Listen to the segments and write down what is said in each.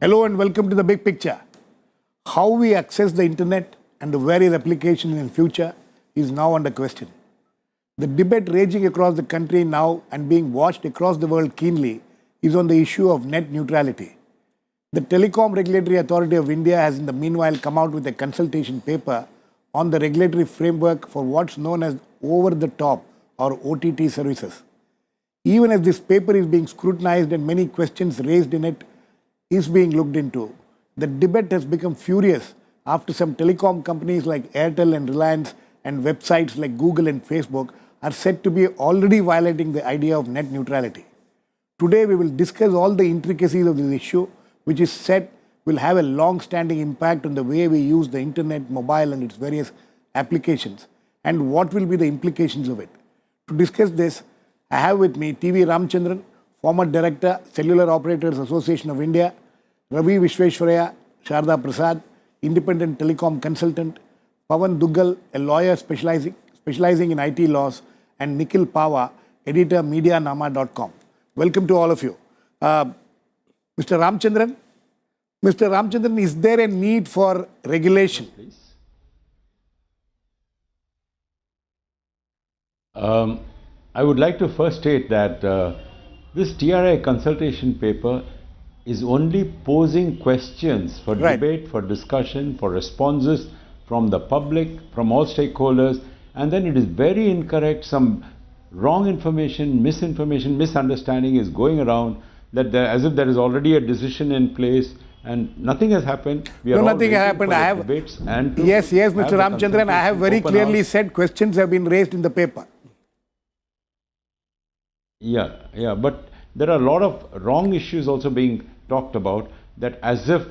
Hello and welcome to The Big Picture. How we access the internet and the various applications in future is now under question. The debate raging across the country now and being watched across the world keenly is on the issue of net neutrality. The Telecom Regulatory Authority of India has in the meanwhile come out with a consultation paper on the regulatory framework for what's known as over-the-top or OTT services. Even as this paper is being scrutinized and many questions raised in it is being looked into, the debate has become furious after some telecom companies like Airtel and Reliance and websites like Google and Facebook are said to be already violating the idea of net neutrality. Today we will discuss all the intricacies of this issue, which is said will have a long-standing impact on the way we use the internet, mobile and its various applications, and what will be the implications of it. To discuss this, I have with me TV Ramchandran, former Director, Cellular Operators Association of India, Ravi Vishweshwaraya, Sharda Prasad, Independent Telecom Consultant, Pavan Duggal, a lawyer specializing in IT laws, and Nikhil Pava, editor, MediaNama.com. Welcome to all of you. Mr. Ramchandran, is there a need for regulation? Please. I would like to first state that this TRI consultation paper is only posing questions for debate, for discussion, for responses from the public, from all stakeholders, and then it is very incorrect. Some wrong information, misinformation, misunderstanding is going around that as if there is already a decision in place and nothing has happened. We are nothing has happened. I have debates and yes, Mr. Ramchandran, I have very clearly said questions have been raised in the paper. Yeah, but there are a lot of wrong issues also being talked about, that as if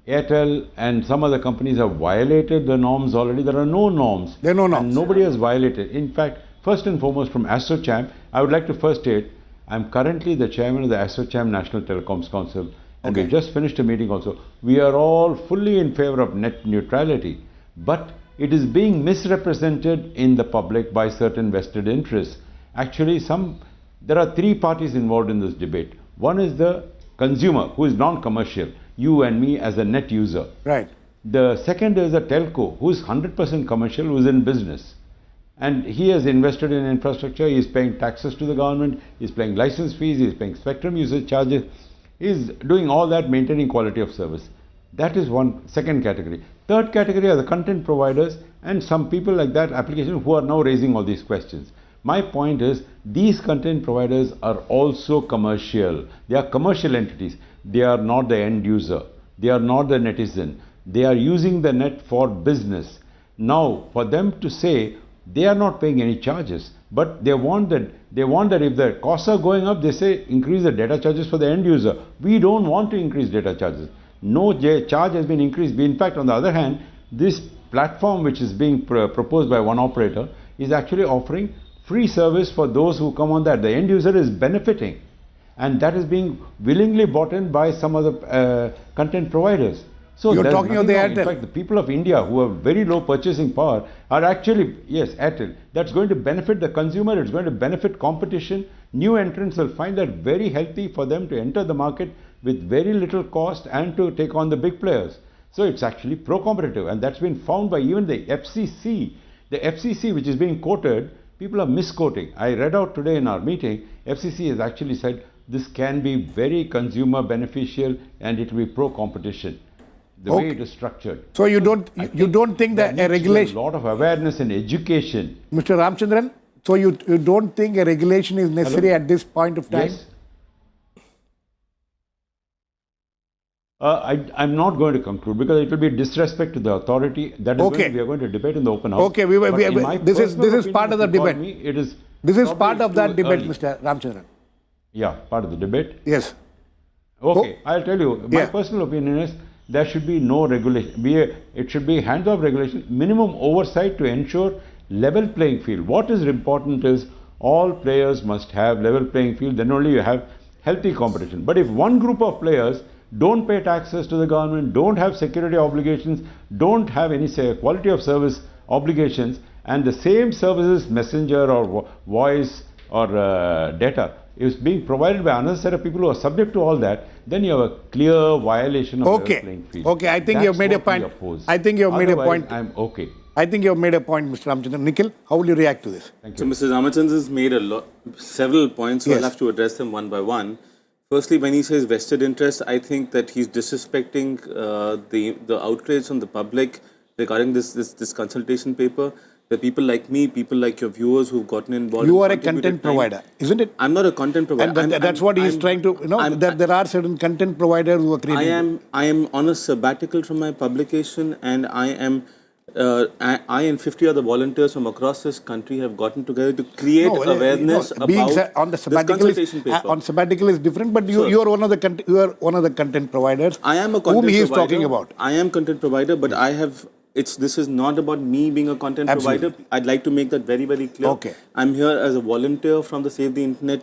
Airtel and some other companies have violated the norms already. There are no norms. There are no norms. And nobody has violated. In fact, first and foremost from ASSOCHAM, I would like to first state, I am currently the chairman of the ASSOCHAM National Telecoms Council, and we just finished a meeting also. We are all fully in favor of net neutrality, but it is being misrepresented in the public by certain vested interests. Actually, there are three parties involved in this debate. One is the consumer, who is non-commercial, you and me as a net user. Right. The second is the telco, who is 100% commercial, who is in business. And he has invested in infrastructure, he is paying taxes to the government, he is paying license fees, he is paying spectrum usage charges, he is doing all that, maintaining quality of service. That is one second category. Third category are the content providers and some people like that application who are now raising all these questions. My point is, these content providers are also commercial. They are commercial entities. They are not the end user. They are not the netizen. They are using the net for business. Now, for them to say they are not paying any charges, but they want that if the costs are going up, they say increase the data charges for the end user. We don't want to increase data charges. No charge has been increased. In fact, on the other hand, this platform which is being proposed by one operator is actually offering free service for those who come on that. The end user is benefiting, and that is being willingly bought in by some other content providers. So you're talking of the Airtel. In fact, the people of India who have very low purchasing power are actually, yes, Airtel. That's going to benefit the consumer. It's going to benefit competition. New entrants will find that very healthy for them to enter the market with very little cost and to take on the big players. So it's actually pro-competitive, and that's been found by even the FCC. The FCC, which is being quoted, people are misquoting. I read out today in our meeting, FCC has actually said this can be very consumer beneficial and it will be pro-competition. The way it is structured. So you don't think that a regulation, a lot of awareness and education. Mr. Ramchandran, so you don't think a regulation is necessary at this point of time? Yes. I'm not going to conclude because it will be disrespect to the authority. That is we are going to debate in the open house. Okay, this is part of the debate. This is part of that debate, Mr. Ramchandran. Yeah, part of the debate. Yes. Okay, I'll tell you. My personal opinion is there should be no regulation. It should be hands-off regulation, minimum oversight to ensure level playing field. What is important is all players must have level playing field. Then only you have healthy competition. But if one group of players don't pay taxes to the government, don't have security obligations, don't have any quality of service obligations, and the same services, messenger or voice or data, is being provided by another set of people who are subject to all that, then you have a clear violation of level playing field. Okay, I think you have made a point. I think you have made a point. I'm okay. I think you have made a point, Mr. Ramchandran. Nikhil, how will you react to this? Thank So you. Mr. Ramachandran has made several points, so Yes. I'll have to address them one by one. Firstly, when he says vested interest, I think that he's disrespecting the outrage from the public regarding this consultation paper. The people like me, people like your viewers who've gotten involved. You and are a contributed content time. provider, isn't it? I'm not a content provider. And that's what he's trying to, there are certain content providers who are creating. I am on a sabbatical from my publication, and I and 50 other volunteers from across this country have gotten together to create awareness about on the this sabbatical consultation is, paper. on sabbatical is different, but you are one of the content providers. I am a content whom he is provider. talking about. I am content provider, but this is not about me being a content Absolutely. provider. I'd like to make that very, very clear. Okay. I'm here as a volunteer from the Save the Internet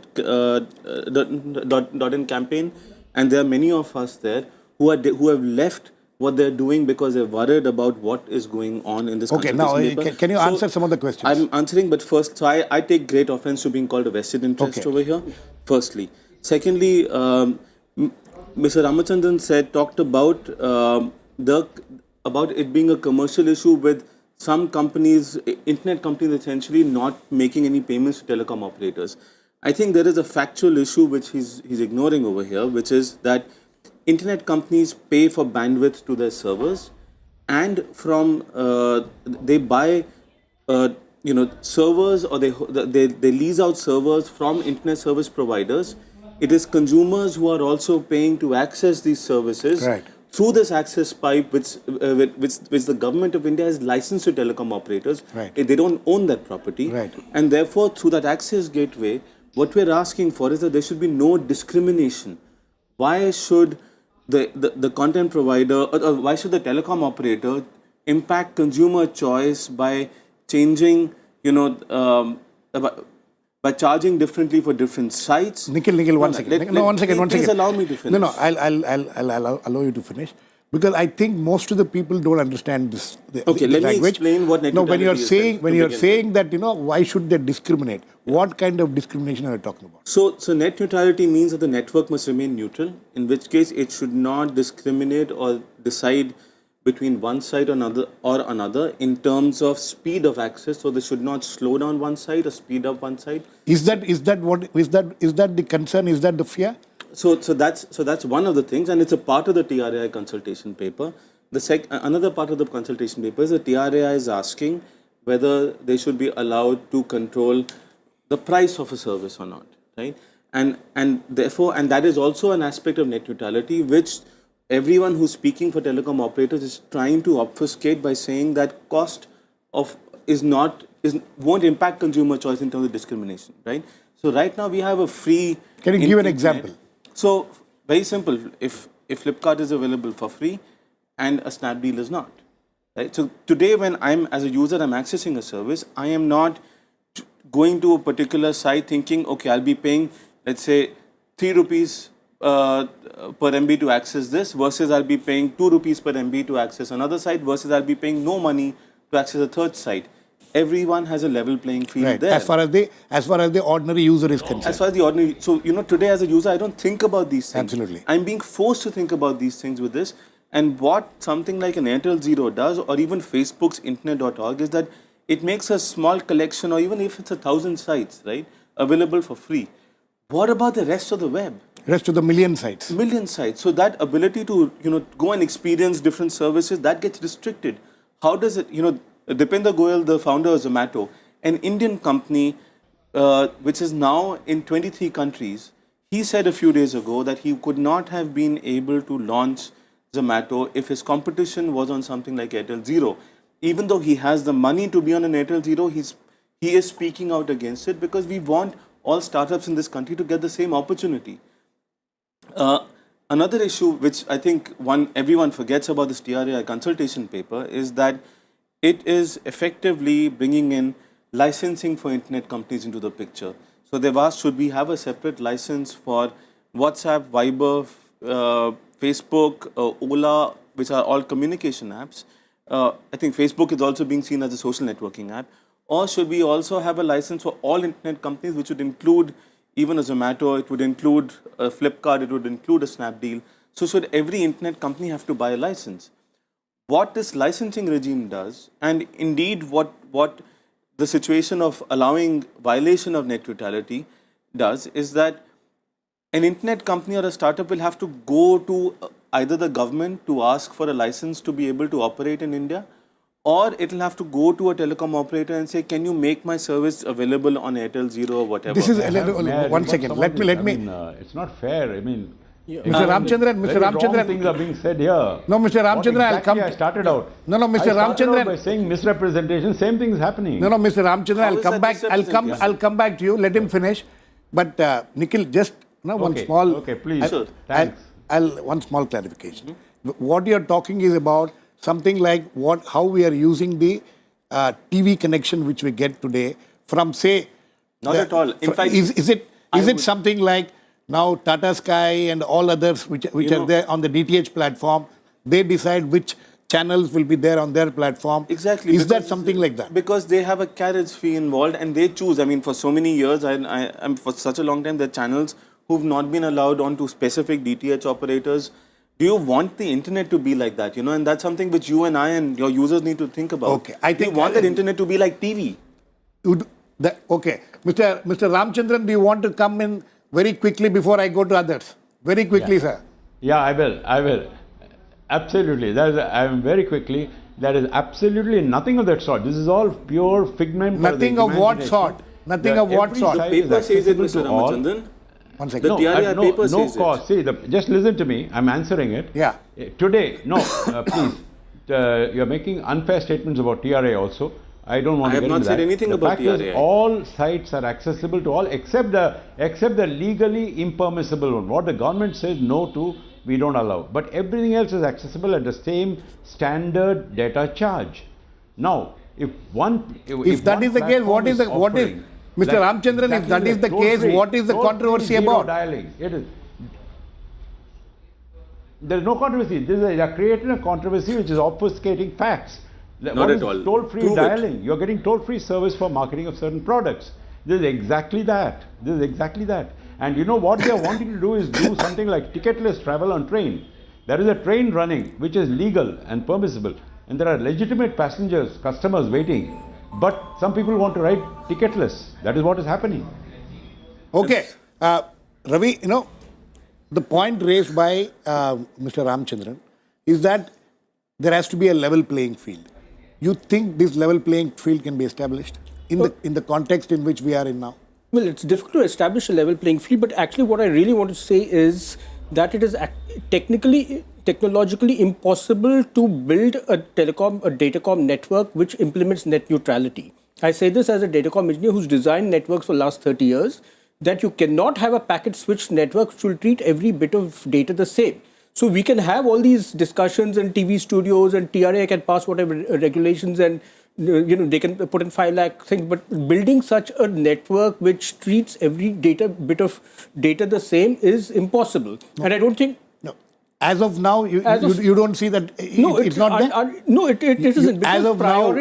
.in campaign, and there are many of us there who have left what they're doing because they're worried about what is going on in this Okay, now consultation paper. can you answer some of the questions? I'm answering, but first, so I take great offense to being called a vested interest over here, firstly. Secondly, Mr. Ramachandran talked about about it being a commercial issue with some companies, internet companies essentially not making any payments to telecom operators. I think there is a factual issue which he's ignoring over here, which is that internet companies pay for bandwidth to their servers, and from they buy servers, or they lease out servers from internet service providers. It is consumers who are also paying to access these services. Right. Through this access pipe, which the government of India has licensed to telecom operators. Right. They don't own that property. Right. And therefore, through that access gateway, what we're asking for is that there should be no discrimination. Why should the content provider, or why should the telecom operator impact consumer choice by changing, by charging differently for different sites? Nikhil, one second. One second. Please allow me to finish. No, I'll allow you to finish. Because I think most of the people don't understand this. Okay, let me explain what net No, when you are neutrality is. saying that, why should they discriminate? What kind of discrimination are you talking about? So net neutrality means that the network must remain neutral, in which case it should not discriminate or decide between one side or another in terms of speed of access. So they should not slow down one side or speed up one side. Is that the concern? Is that the fear? So that's one of the things, and it's a part of the TRAI consultation paper. Another part of the consultation paper is the TRAI is asking whether they should be allowed to control the price of a service or not, right? And that is also an aspect of net neutrality, which everyone who's speaking for telecom operators is trying to obfuscate by saying that cost won't impact consumer choice in terms of discrimination, right? So right now we have a free. Can you give an example? So very simple. If Flipkart is available for free and a Snapdeal is not, right? So today when as a user I'm accessing a service, I am not going to a particular site thinking, okay, I'll be paying, let's say, 3 rupees per MB to access this, versus I'll be paying 2 rupees per MB to access another site, versus I'll be paying no money to access a third site. Everyone has a level playing field there. As far as the ordinary user is concerned. As far as the ordinary, so today as a user, I don't think about these things. Absolutely. I'm being forced to think about these things with this. And what something like an Airtel Zero does, or even Facebook's internet.org, is that it makes a small collection, or even if it's 1,000 sites, right, available for free. What about the rest of the web? Rest of the million sites. Million sites. So that ability to go and experience different services, that gets restricted. How does it? Dipender Goyal, the founder of Zomato, an Indian company which is now in 23 countries, he said a few days ago that he could not have been able to launch Zomato if his competition was on something like Airtel Zero. Even though he has the money to be on an Airtel Zero, he is speaking out against it, because we want all startups in this country to get the same opportunity. Another issue which I think everyone forgets about this TRAI consultation paper is that it is effectively bringing in licensing for internet companies into the picture. So they've asked, should we have a separate license for WhatsApp, Viber, Facebook, Ola, which are all communication apps. I think Facebook is also being seen as a social networking app. Or should we also have a license for all internet companies, which would include even a Zomato, it would include a Flipkart, it would include a Snapdeal. So should every internet company have to buy a license? What this licensing regime does, and indeed what the situation of allowing violation of net neutrality does, is that an internet company or a startup will have to go to either the government to ask for a license to be able to operate in India, or it will have to go to a telecom operator and say, can you make my service available on Airtel Zero or whatever? This is May I one rebut second. some Let of me. this? Let me. It's not fair. I mean, Mr. Ramchandran. Mr. very wrong Ramchandran. things are being said here. No, Mr. Ramchandran, I'll come. I started out. No, Mr. I started Ramchandran. out by saying misrepresentation. Same thing is happening. No, Mr. Ramchandran, How I'll is come that back. I'll come back to you. Let him finish. But Nikhil, just one Okay, small. okay, please. Sure. Thanks. One small clarification. What you're talking is about something like how we are using the TV connection which we get today from, say. Not at all. In fact, is it something like now Tata Sky and all others which are there on the DTH platform, they decide which channels will be there on their platform? Exactly. Is that something like that? Because they have a carriage fee involved and they choose. I mean, for so many years, I'm for such a long time, there are channels who've not been allowed onto specific DTH operators. Do you want the internet to be like that? And that's something which you and I and your users need to think about. Okay, I think you want the internet to be like TV. Okay. Mr. Ramchandran, do you want to come in very quickly before I go to others? Very quickly, sir. Yeah, I will. Absolutely. I am very quickly. There is absolutely nothing of that sort. This is all pure figment. Nothing of what sort? Nothing of what sort? The paper says it, Mr. Ramachandran. One second. The TRI paper says cost. See, just listen to me. I'm answering it. Yeah. Today, please. You're making unfair statements about TRA also. I don't want to get into that. I have not said anything about TRA. TRA. All sites are accessible to all except the legally impermissible one. What the government says no to, we don't allow. But everything else is accessible at the same standard data charge. Now, if that is the case, what is Mr. Ramchandran, if that is the case, what is the controversy about? Dialing. There is no controversy. They are creating a controversy which is obfuscating facts. Not at all. Toll-free dialing. You're getting toll-free service for marketing of certain products. This is exactly that. And you know what they are wanting to do is do something like ticketless travel on train. There is a train running which is legal and permissible, and there are legitimate passengers, customers waiting. But some people want to ride ticketless. That is what is happening. Okay. Ravi, the point raised by Mr. Ramchandran is that there has to be a level playing field. You think this level playing field can be established in the context in which we are in now? Well, it's difficult to establish a level playing field, but actually what I really want to say is that it is technologically impossible to build a datacom network which implements net neutrality. I say this as a datacom engineer who's designed networks for the last 30 years, that you cannot have a packet switch network which will treat every bit of data the same. So we can have all these discussions in TV studios, and TRA can pass whatever regulations, and they can put in 5 lakh things, but building such a network which treats every bit of data the same is impossible. No. And I don't think... No. As of now, you don't see that it's not there? No, it isn't. As of now,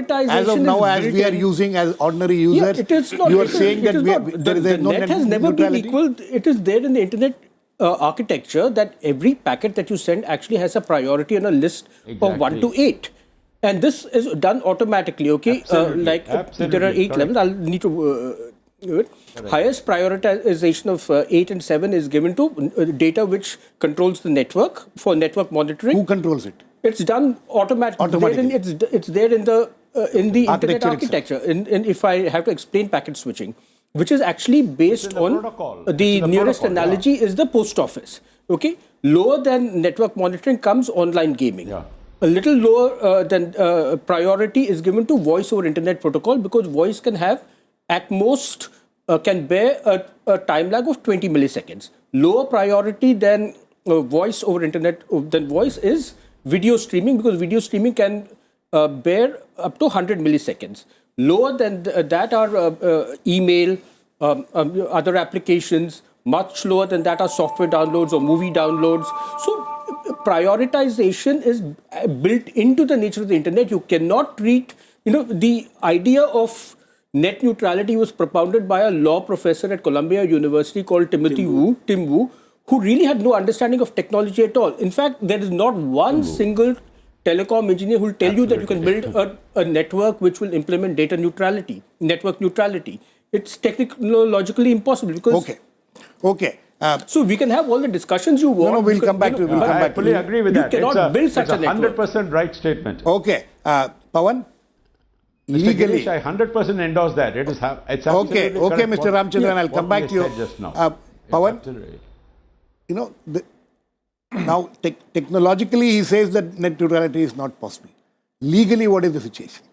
as we are using as ordinary users, yeah, it is not, you are saying that the net has never been equal. It is there in the internet architecture that every packet that you send actually has a priority on a list of 1 to 8. And this is done automatically, okay? Absolutely. There are 8 levels. I'll need to do it. Highest prioritization of 8 and 7 is given to data which controls the network for network monitoring. Who controls it? It's done automatically. It's there in the internet architecture. And if I have to explain packet switching, which is actually based on the nearest analogy is the post office. Okay, lower than network monitoring comes online gaming. Yeah. A little lower than priority is given to voice over internet protocol, because voice can have at most can bear a time lag of 20 milliseconds. Lower priority than voice over internet than voice is video streaming, because video streaming can bear up to 100 milliseconds. Lower than that are email, other applications. Much lower than that are software downloads or movie downloads. So prioritization is built into the nature of the internet. You cannot treat, the idea of net neutrality was propounded by a law professor at Columbia University called Tim Wu, who really had no understanding of technology at all. In fact, there is not one single telecom engineer who will tell you that you can build a network which will implement data neutrality, network neutrality. It's technologically impossible because... Okay. So we can have all the discussions you want. No, we'll come back to it. I fully agree with that. You cannot build such a network. It's a 100% right statement. Okay. Pavan? Mr. Legally. Girish, I 100% endose that. It's absolutely Okay, correct. Mr. Ramchandran, I'll come back to you. Just now. Pavan, you know, now technologically he says that net neutrality is not possible. Legally, what is the situation?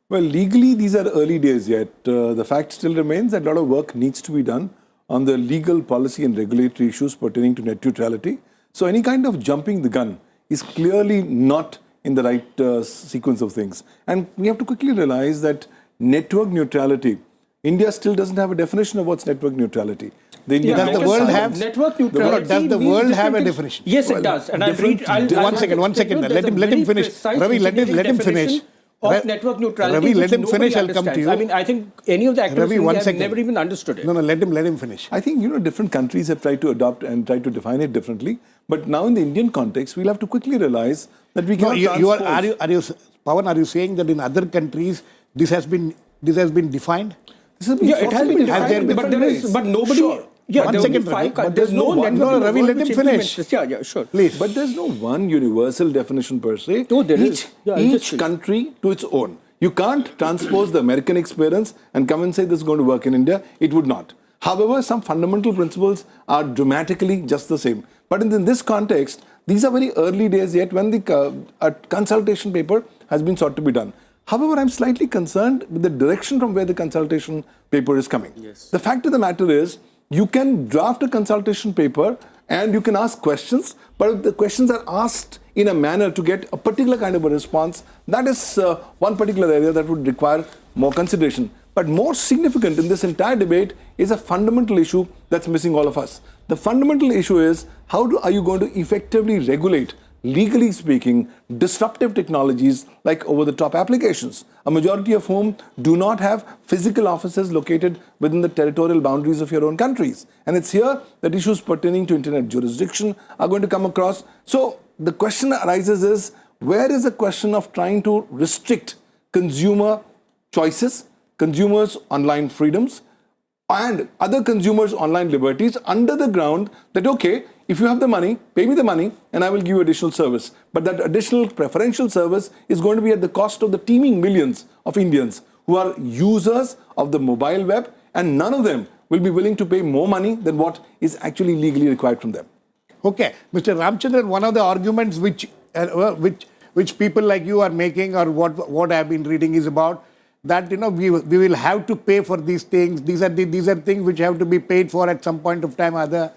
Well, legally, these are early days yet. The fact still remains that a lot of work needs to be done on the legal, policy and regulatory issues pertaining to net neutrality. So any kind of jumping the gun is clearly not in the right sequence of things. And we have to quickly realize that network neutrality, India still doesn't have a definition of what's network neutrality. Does the world have network neutrality? Does the world have a definition? Yes, it does. And One second. Let him finish. Ravi, let him finish. Of network neutrality, Ravi, let him finish. I'll come to you. I mean, I think any of the actors have never even understood it. No, let him finish. I think, different countries have tried to adopt and tried to define it differently. But now in the Indian context, we'll have to quickly realize that we cannot Pavan, are you saying that in other countries this has been defined? It has been defined, but nobody... Sure. Yeah, One second, Ravi. but there's no Ravi, let him finish. Yeah, sure. Please. But there's no one universal definition per se. No, there is. Each country to its own. You can't transpose the American experience and come and say this is going to work in India. It would not. However, some fundamental principles are dramatically just the same. But in this context, these are very early days yet when a consultation paper has been sought to be done. However, I'm slightly concerned with the direction from where the consultation paper is coming. Yes. The fact of the matter is, you can draft a consultation paper and you can ask questions, but if the questions are asked in a manner to get a particular kind of a response, that is one particular area that would require more consideration. But more significant in this entire debate is a fundamental issue that's missing all of us. The fundamental issue is, are you going to effectively regulate, legally speaking, disruptive technologies like over-the-top applications, a majority of whom do not have physical offices located within the territorial boundaries of your own countries. And it's here that issues pertaining to internet jurisdiction are going to come across. So the question arises is, where is the question of trying to restrict consumer choices, consumers' online freedoms, and other consumers' online liberties under the ground that, okay, if you have the money, pay me the money and I will give you additional service. But that additional preferential service is going to be at the cost of the teeming millions of Indians who are users of the mobile web, and none of them will be willing to pay more money than what is actually legally required from them. Okay. Mr. Ramchandran, one of the arguments which people like you are making, or what I have been reading, is about that we will have to pay for these things. These are things which have to be paid for at some point of time or other.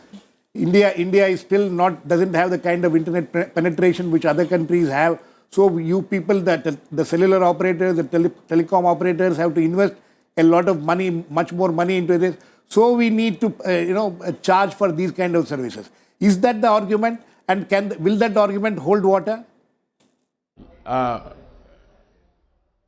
India is still doesn't have the kind of internet penetration which other countries have. So you people, the cellular operators, the telecom operators have to invest a lot of money, much more money into this. So we need to charge for these kind of services. Is that the argument? And will that argument hold water?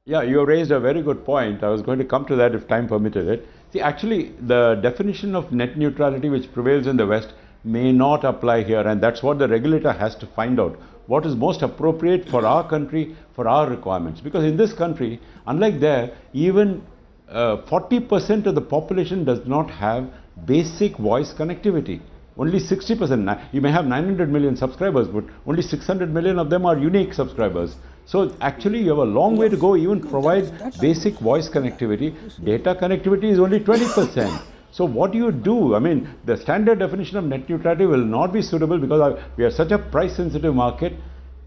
Yeah, you raised a very good point. I was going to come to that if time permitted it. See, actually, the definition of net neutrality which prevails in the West may not apply here, and that's what the regulator has to find out. What is most appropriate for our country, for our requirements? Because in this country, unlike there, even 40% of the population does not have basic voice connectivity. Only 60%. You may have 900 million subscribers, but only 600 million of them are unique subscribers. So actually you have a long way to go even provide basic voice connectivity. Data connectivity is only 20%. So what do you do? I mean, the standard definition of net neutrality will not be suitable because we are such a price sensitive market.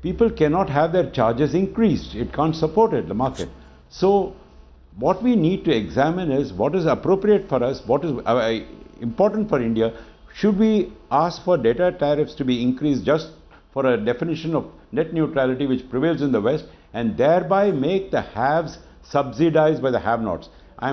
People cannot have their charges increased. It can't support it, the market. So what we need to examine is what is appropriate for us, what is important for India. Should we ask for data tariffs to be increased just for a definition of net neutrality which prevails in the West, and thereby make the haves subsidized by the have-nots? I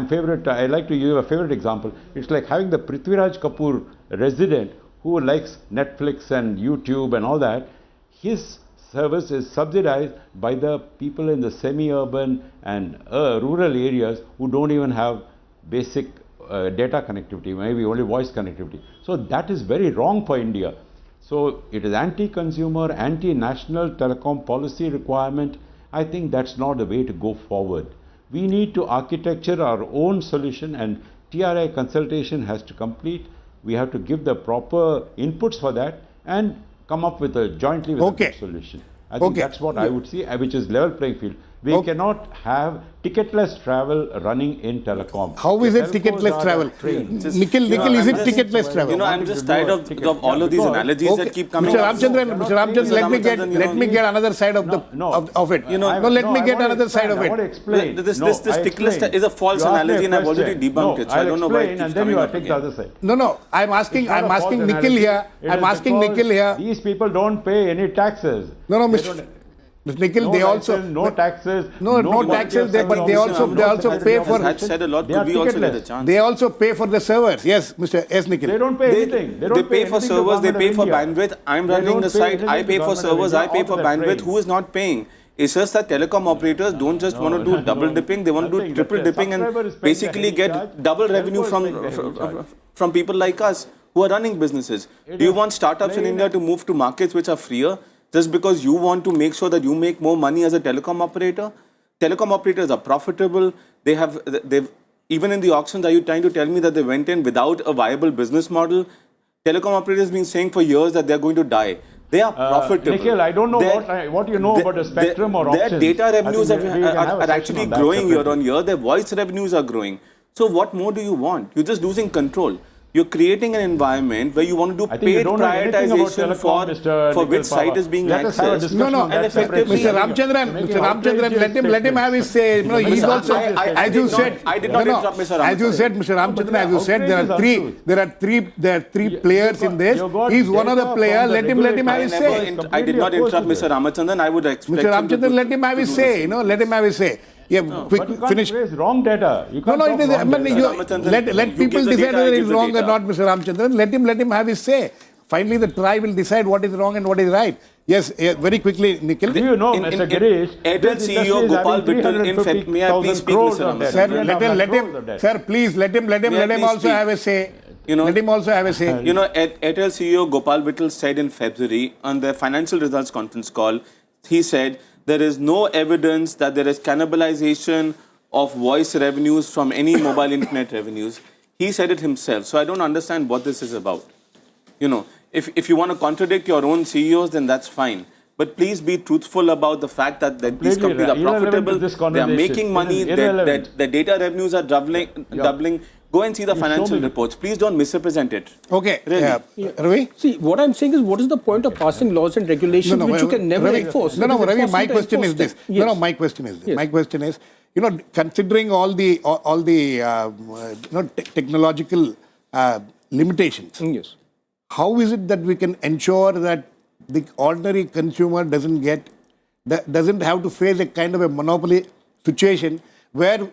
like to use a favorite example. It's like having the Prithviraj Kapoor resident who likes Netflix and YouTube and all that. His service is subsidized by the people in the semi-urban and rural areas who don't even have basic data connectivity, maybe only voice connectivity. So that is very wrong for India. So it is anti-consumer, anti-national telecom policy requirement. I think that's not the way to go forward. We need to architecture our own solution, and TRI consultation has to complete. We have to give the proper inputs for that and come up with a jointly with a good solution. I think that's what I would see, which is level playing field. We cannot have ticketless travel running in telecom. How is it ticketless travel? Nikhil, is it ticketless travel? I'm just tired of all of these analogies that keep coming. Mr. Ramchandran, let me get another side of it. Let me get another side of it. This ticketless is a false analogy, and I've already debunked it. So I don't know why it keeps coming up again. No. I'm asking Nikhil here. I'm asking Nikhil here. These people don't pay any taxes. No, Mr. Nikhil, they also no taxes, no taxes, but they also pay for. Had said a lot. Could we also get a chance? They also pay for the servers. Yes, Nikhil. They don't pay anything. They pay for servers. They pay for bandwidth. I'm running the site. I pay for servers. I pay for bandwidth. Who is not paying? It's just that telecom operators don't just want to do double dipping. They want to do triple dipping and basically get double revenue from people like us who are running businesses. Do you want startups in India to move to markets which are freer? Just because you want to make sure that you make more money as a telecom operator? Telecom operators are profitable. They've even in the auctions, are you trying to tell me that they went in without a viable business model? Telecom operators have been saying for years that they're going to die. They are profitable. Nikhil, I don't know what you know about the spectrum or auctions. Their data revenues are actually growing year on year. Their voice revenues are growing. So what more do you want? You're just losing control. You're creating an environment where you want to do paid prioritization for which site is being accessed. No. And effectively, Mr. Ramchandran, let him have his say. No, he's also, as you said. I did not interrupt Mr. Ramchandran. As you said, Mr. Ramchandran, as you said, there are three players in this. He's one of the players. Let him have his say. I did not interrupt Mr. Ramachandran. I would expect Mr. Ramchandran, let him have his say. Let him have his say. Yeah, but you can't raise wrong data. You can't it is. Let people decide whether it is wrong or not, Mr. Ramchandran. Let him have his say. Finally, the tribe will decide what is wrong and what is right. Yes, very quickly, Nikhil. Do you know, Mr. Girish? Airtel CEO Gopal Vittal in fact, may I please speak, Mr. Ramchandran? Sir, please let him also have a say. Let him also have a say. Airtel CEO Gopal Vittal said in February on the financial results conference call, he said, there is no evidence that there is cannibalization of voice revenues from any mobile internet revenues. He said it himself. So I don't understand what this is about. If you want to contradict your own CEOs, then that's fine. But please be truthful about the fact that these companies are profitable, they are making money, their data revenues are doubling. Go and see the financial reports. Please don't misrepresent it. Okay. Really. Ravi? See, what I'm saying is, what is the point of passing laws and regulations which you can never enforce? Ravi, my question is this. My question is this. My question is, considering all the technological limitations, how is it that we can ensure that the ordinary consumer doesn't have to face a kind of a monopoly situation where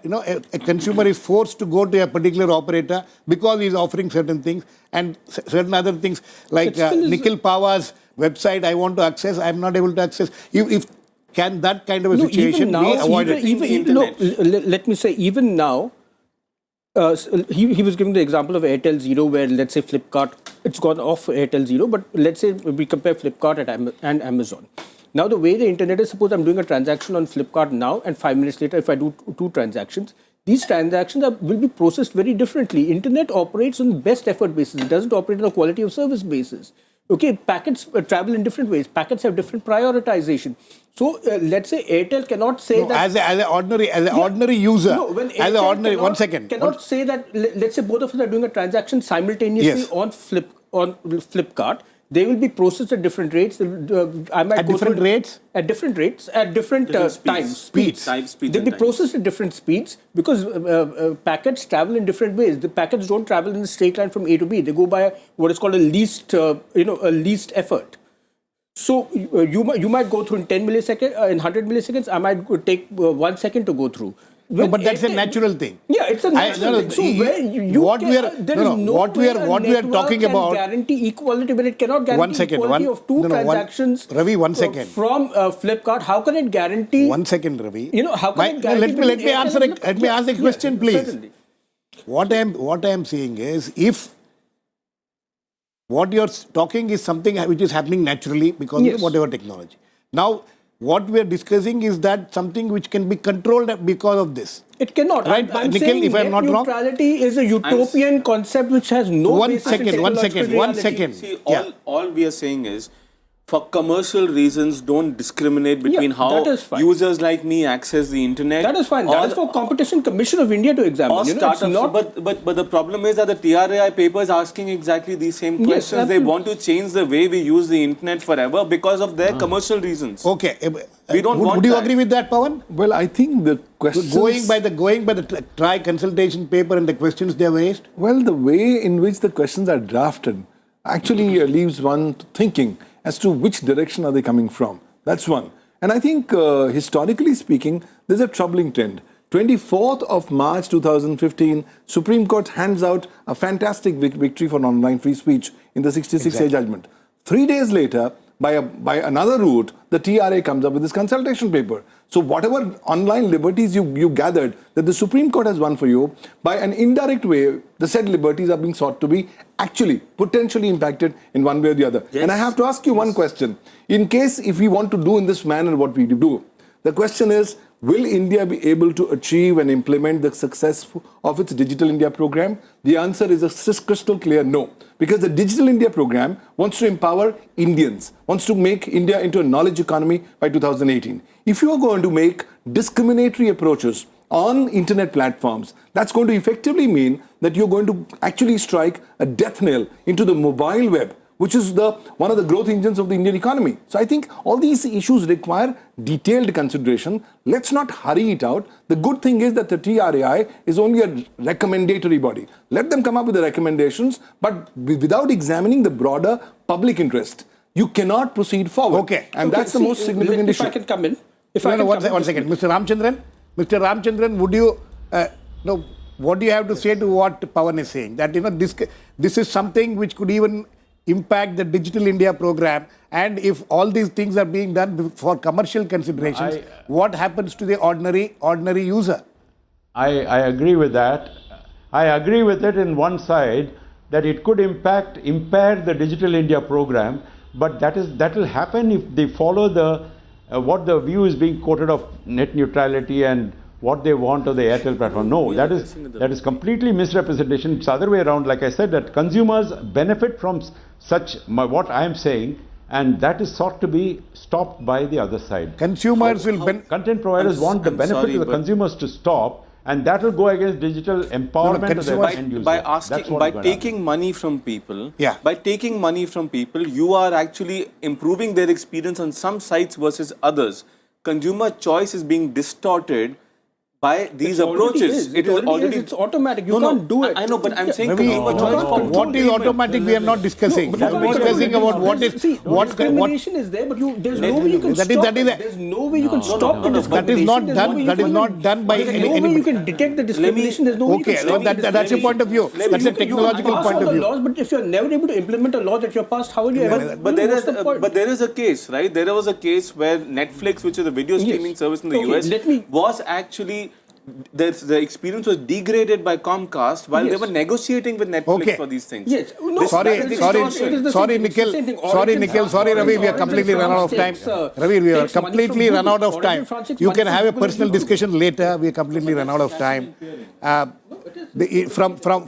a consumer is forced to go to a particular operator because he is offering certain things and certain other things like Nikhil Pava's website I want to access, I am not able to access. Can that kind of a situation be avoided? Let me say, even now, he was giving the example of Airtel Zero, where let's say Flipkart, it's gone off Airtel Zero, but let's say we compare Flipkart and Amazon. Now, the way the internet is, suppose I'm doing a transaction on Flipkart now, and 5 minutes later, if I do two transactions, these transactions will be processed very differently. Internet operates on best effort basis. It doesn't operate on a quality of service basis. Okay, packets travel in different ways. Packets have different prioritization. So, let's say Airtel cannot say that... As an ordinary user, one second. Cannot say that, let's say both of us are doing a transaction simultaneously on Flipkart. They will be processed at different rates. At different rates, at different times. Speeds. They'll be processed at different speeds because packets travel in different ways. The packets don't travel in a straight line from A to B. They go by what is called a least effort. So you might go through in 10 milliseconds, in 100 milliseconds. I might take 1 second to go through. No, but that's a natural thing. Yeah, it's a natural thing. So what we are talking about guarantee equality, but it cannot guarantee equality of two transactions. Ravi, 1 second. From Flipkart, how can it guarantee? 1 second, Ravi. How can it guarantee? Let me ask the question, please. Certainly. What I am saying is, if what you're talking is something which is happening naturally because Yes. of whatever technology. Now, what we are discussing is that something which can be controlled because of this. It cannot. Right, I'm Nikhil, saying if I'm net not wrong? neutrality is a utopian concept which has no One basis in second, technological one reality. second. See, Yeah. all we are saying is, for commercial reasons, don't discriminate between Yeah, how that is fine. users like me access the internet. That is fine. That is for Competition Commission of India to examine. Or You know, it's startups, not. but the problem is that the TRAI paper is asking exactly these same Yes, questions. They absolutely. want to change the way we use the internet forever because of their commercial reasons. Okay. We don't want would you that. agree with that, Pavan? Well, I think the questions... Going by the TRAI consultation paper and the questions they have raised? Well, the way in which the questions are drafted actually leaves one thinking as to which direction are they coming from. That's one. And I think historically speaking, there's a troubling trend. 24th of March 2015, Supreme Court hands out a fantastic victory for online free speech in the 66A judgment. 3 days later, by another route, the TRA comes up with this consultation paper. So whatever online liberties you gathered that the Supreme Court has won for you, by an indirect way, the said liberties are being sought to be actually potentially impacted in one way or the other. Yes. And I have to ask you one question. In case if we want to do in this manner what we do, the question is, will India be able to achieve and implement the success of its Digital India program? The answer is a crystal clear no. Because the Digital India program wants to empower Indians, wants to make India into a knowledge economy by 2018. If you are going to make discriminatory approaches on internet platforms, that's going to effectively mean that you're going to actually strike a death knell into the mobile web, which is one of the growth engines of the Indian economy. So I think all these issues require detailed consideration. Let's not hurry it out. The good thing is that the TRAI is only a recommendatory body. Let them come up with the recommendations, but without examining the broader public interest, you cannot proceed forward. Okay. And that's the See, most significant if issue. I can come in. If No, I no, can come in one this second. minute. Mr. Ramchandran, would you, what do you have to say to what Pavan is saying? That, this is something which could even impact the Digital India program, and if all these things are being done for commercial considerations, what happens to the ordinary user? I agree with that. I agree with it in one side that it could impair the Digital India program, but that will happen if they follow what the view is being quoted of net neutrality and what they want of the Airtel platform. No, that is completely misrepresentation. It's the other way around. Like I said, that consumers benefit from such what I am saying, and that is sought to be stopped by the other side. Consumers will Content providers want the I'm benefit sorry, to the but- consumers to stop, and that will go against digital empowerment of the end user. By taking money from people, Yeah. by taking money from people, you are actually improving their experience on some sites versus others. Consumer choice is being distorted by these approaches. It already is. It's automatic. You can't do it. I know, but I'm saying Ravi, consumer choice for what is automatic we are not discussing. No, We are discussing about what is See, what discrimination is there, but there's no way you can That is- stop that is it. a- There's no way you can stop the that discrimination. is not There's no done. way you That is can- not done by There's no way any. you can detect the discrimination. There's no way you Okay, can stop that's your point of view. That's a technological pass point all of the view. laws, but if you're never able to implement a law that you're passed, how will you ever? But What's there is a case, right? There was a case where Netflix, which is a video streaming service in the Okay, US, let me- was actually the experience was degraded by Comcast while they Yes. were negotiating with Netflix Okay. for these things. Yes. No, This- Sorry, that is sorry, distortion. it is the sorry, same thing. It's the Nikhil. same thing. Sorry, Origin Nikhil. France- Sorry, Ravi. We are Origin completely run out of time. France Ravi, we are takes money completely from run out of Google. time. Origin France takes You money can from have a Google personal and Google. discussion later. We are completely run out of time.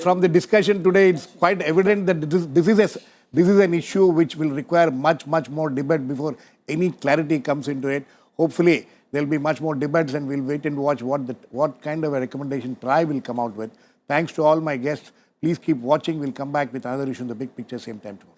From the discussion today, it's quite evident that this is an issue which will require much more debate before any clarity comes into it. Hopefully, there will be much more debates, and we'll wait and watch what kind of a recommendation TRAI will come out with. Thanks to all my guests. Please keep watching. We'll come back with another issue in the big picture same time tomorrow.